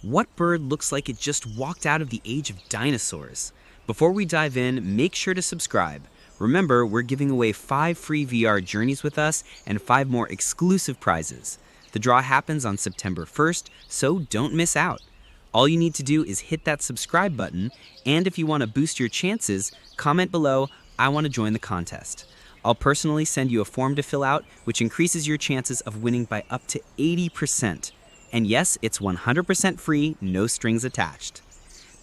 What bird looks like it just walked out of the age of dinosaurs? Before we dive in, make sure to subscribe. Remember, we're giving away 5 free VR journeys with us and 5 more exclusive prizes. The draw happens on September 1st, so don't miss out. All you need to do is hit that subscribe button, and if you want to boost your chances, comment below, "I want to join the contest." I'll personally send you a form to fill out, which increases your chances of winning by up to 80%. And yes, it's 100% free, no strings attached.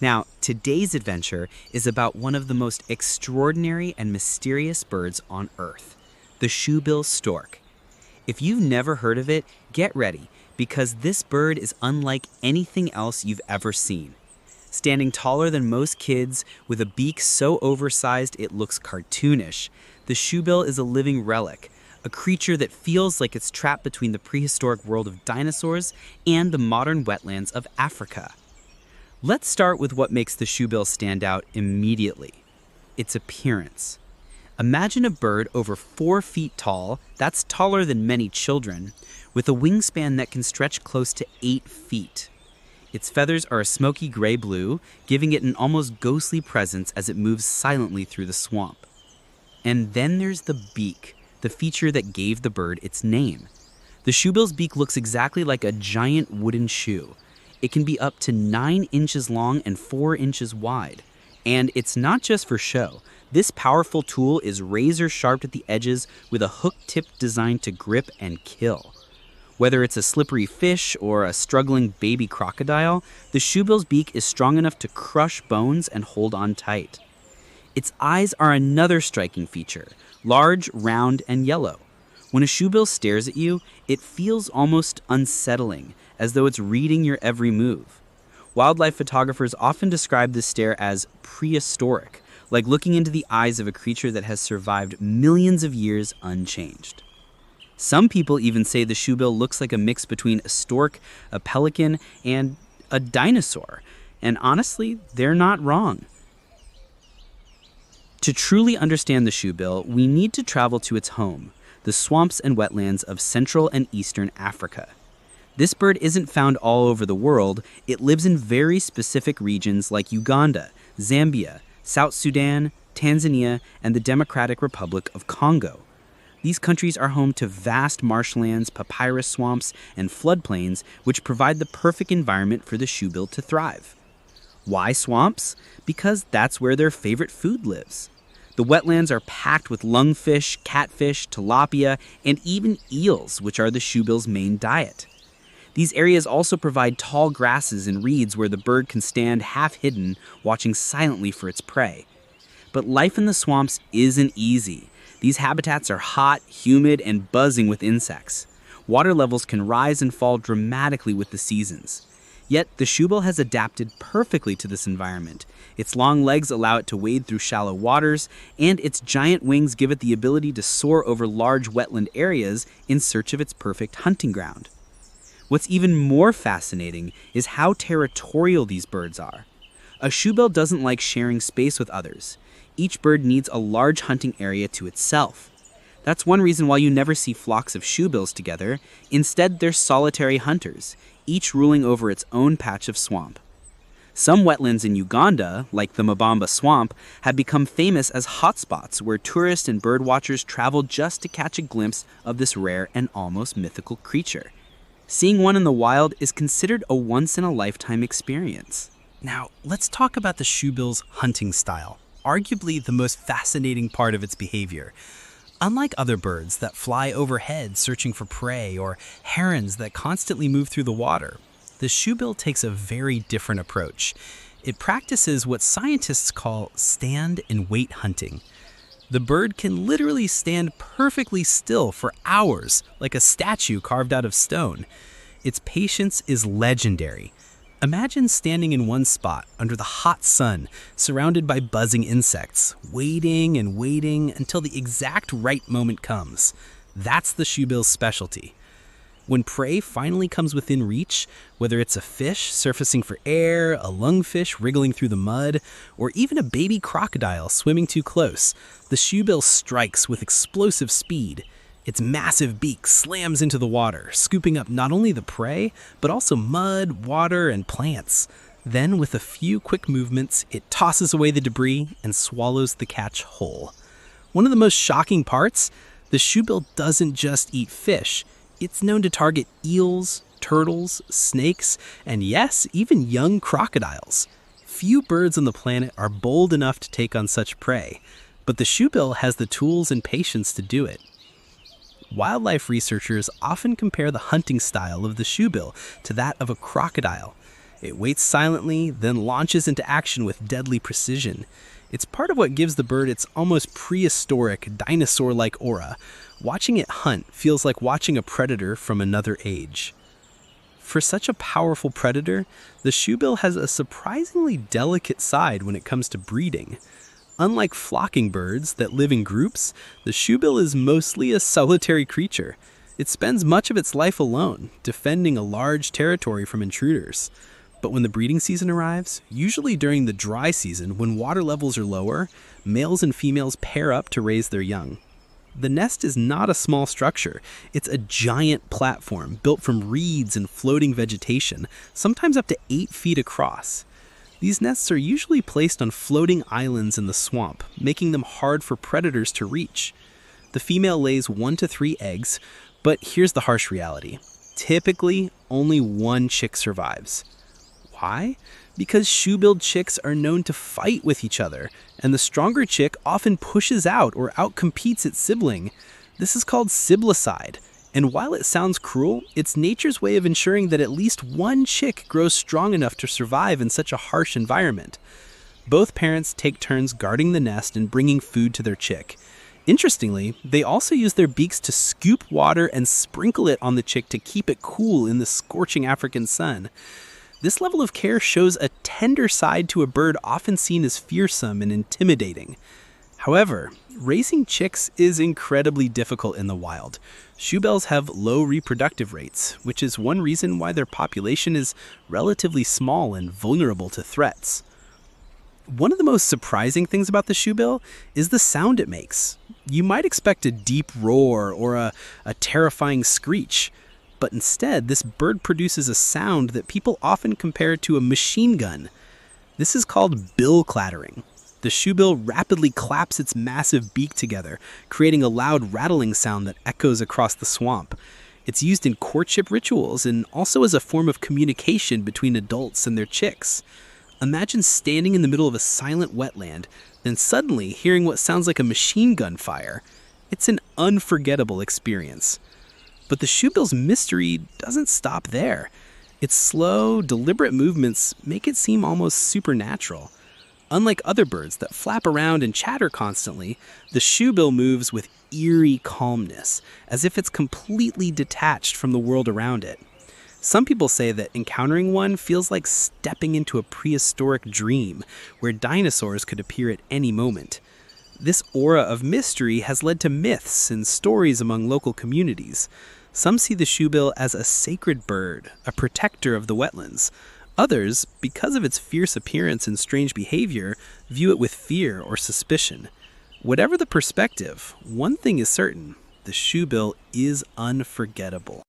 Now, today's adventure is about one of the most extraordinary and mysterious birds on Earth, the Shoebill Stork. If you've never heard of it, get ready, because this bird is unlike anything else you've ever seen. Standing taller than most kids, with a beak so oversized it looks cartoonish, the shoebill is a living relic, a creature that feels like it's trapped between the prehistoric world of dinosaurs and the modern wetlands of Africa. Let's start with what makes the shoebill stand out immediately: its appearance. Imagine a bird over 4 feet tall, that's taller than many children, with a wingspan that can stretch close to 8 feet. Its feathers are a smoky gray-blue, giving it an almost ghostly presence as it moves silently through the swamp. And then there's the beak, the feature that gave the bird its name. The shoebill's beak looks exactly like a giant wooden shoe. It can be up to 9 inches long and 4 inches wide. And it's not just for show. This powerful tool is razor sharp at the edges with a hook tip designed to grip and kill. Whether it's a slippery fish or a struggling baby crocodile, the shoebill's beak is strong enough to crush bones and hold on tight. Its eyes are another striking feature, large, round, and yellow. When a shoebill stares at you, it feels almost unsettling, as though it's reading your every move. Wildlife photographers often describe this stare as prehistoric, like looking into the eyes of a creature that has survived millions of years unchanged. Some people even say the shoebill looks like a mix between a stork, a pelican, and a dinosaur. And honestly, they're not wrong. To truly understand the shoebill, we need to travel to its home, the swamps and wetlands of Central and Eastern Africa. This bird isn't found all over the world. It lives in very specific regions like Uganda, Zambia, South Sudan, Tanzania, and the Democratic Republic of Congo. These countries are home to vast marshlands, papyrus swamps, and floodplains, which provide the perfect environment for the shoebill to thrive. Why swamps? Because that's where their favorite food lives. The wetlands are packed with lungfish, catfish, tilapia, and even eels, which are the shoebill's main diet. These areas also provide tall grasses and reeds where the bird can stand half-hidden, watching silently for its prey. But life in the swamps isn't easy. These habitats are hot, humid, and buzzing with insects. Water levels can rise and fall dramatically with the seasons. Yet, the shoebill has adapted perfectly to this environment. Its long legs allow it to wade through shallow waters, and its giant wings give it the ability to soar over large wetland areas in search of its perfect hunting ground. What's even more fascinating is how territorial these birds are. A shoebill doesn't like sharing space with others. Each bird needs a large hunting area to itself. That's one reason why you never see flocks of shoebills together. Instead, they're solitary hunters, each ruling over its own patch of swamp. Some wetlands in Uganda, like the Mabamba Swamp, have become famous as hotspots where tourists and birdwatchers travel just to catch a glimpse of this rare and almost mythical creature. Seeing one in the wild is considered a once-in-a-lifetime experience. Now, let's talk about the shoebill's hunting style, arguably the most fascinating part of its behavior. Unlike other birds that fly overhead searching for prey or herons that constantly move through the water, the shoebill takes a very different approach. It practices what scientists call stand and wait hunting. The bird can literally stand perfectly still for hours, like a statue carved out of stone. Its patience is legendary. Imagine standing in one spot under the hot sun, surrounded by buzzing insects, waiting and waiting until the exact right moment comes. That's the shoebill's specialty. When prey finally comes within reach, whether it's a fish surfacing for air, a lungfish wriggling through the mud, or even a baby crocodile swimming too close, the shoebill strikes with explosive speed. Its massive beak slams into the water, scooping up not only the prey, but also mud, water, and plants. Then, with a few quick movements, it tosses away the debris and swallows the catch whole. One of the most shocking parts, the shoebill doesn't just eat fish. It's known to target eels, turtles, snakes, and yes, even young crocodiles. Few birds on the planet are bold enough to take on such prey, but the shoebill has the tools and patience to do it. Wildlife researchers often compare the hunting style of the shoebill to that of a crocodile. It waits silently, then launches into action with deadly precision. It's part of what gives the bird its almost prehistoric, dinosaur-like aura. Watching it hunt feels like watching a predator from another age. For such a powerful predator, the shoebill has a surprisingly delicate side when it comes to breeding. Unlike flocking birds that live in groups, the shoebill is mostly a solitary creature. It spends much of its life alone, defending a large territory from intruders. But when the breeding season arrives, usually during the dry season when water levels are lower, males and females pair up to raise their young. The nest is not a small structure. It's a giant platform built from reeds and floating vegetation, sometimes up to 8 feet across. These nests are usually placed on floating islands in the swamp, making them hard for predators to reach. The female lays 1 to 3 eggs, but here's the harsh reality. Typically, only 1 chick survives. Why? Because shoe-billed chicks are known to fight with each other, and the stronger chick often pushes out or outcompetes its sibling. This is called siblicide, and while it sounds cruel, it's nature's way of ensuring that at least 1 chick grows strong enough to survive in such a harsh environment. Both parents take turns guarding the nest and bringing food to their chick. Interestingly, they also use their beaks to scoop water and sprinkle it on the chick to keep it cool in the scorching African sun. This level of care shows a tender side to a bird often seen as fearsome and intimidating. However, raising chicks is incredibly difficult in the wild. Shoebills have low reproductive rates, which is one reason why their population is relatively small and vulnerable to threats. One of the most surprising things about the shoebill is the sound it makes. You might expect a deep roar or a terrifying screech, but instead this bird produces a sound that people often compare to a machine gun. This is called bill clattering. The shoebill rapidly claps its massive beak together, creating a loud rattling sound that echoes across the swamp. It's used in courtship rituals and also as a form of communication between adults and their chicks. Imagine standing in the middle of a silent wetland, then suddenly hearing what sounds like a machine gun fire. It's an unforgettable experience. But the shoebill's mystery doesn't stop there. Its slow, deliberate movements make it seem almost supernatural. Unlike other birds that flap around and chatter constantly, the shoebill moves with eerie calmness, as if it's completely detached from the world around it. Some people say that encountering one feels like stepping into a prehistoric dream, where dinosaurs could appear at any moment. This aura of mystery has led to myths and stories among local communities. Some see the shoebill as a sacred bird, a protector of the wetlands. Others, because of its fierce appearance and strange behavior, view it with fear or suspicion. Whatever the perspective, one thing is certain: the shoebill is unforgettable.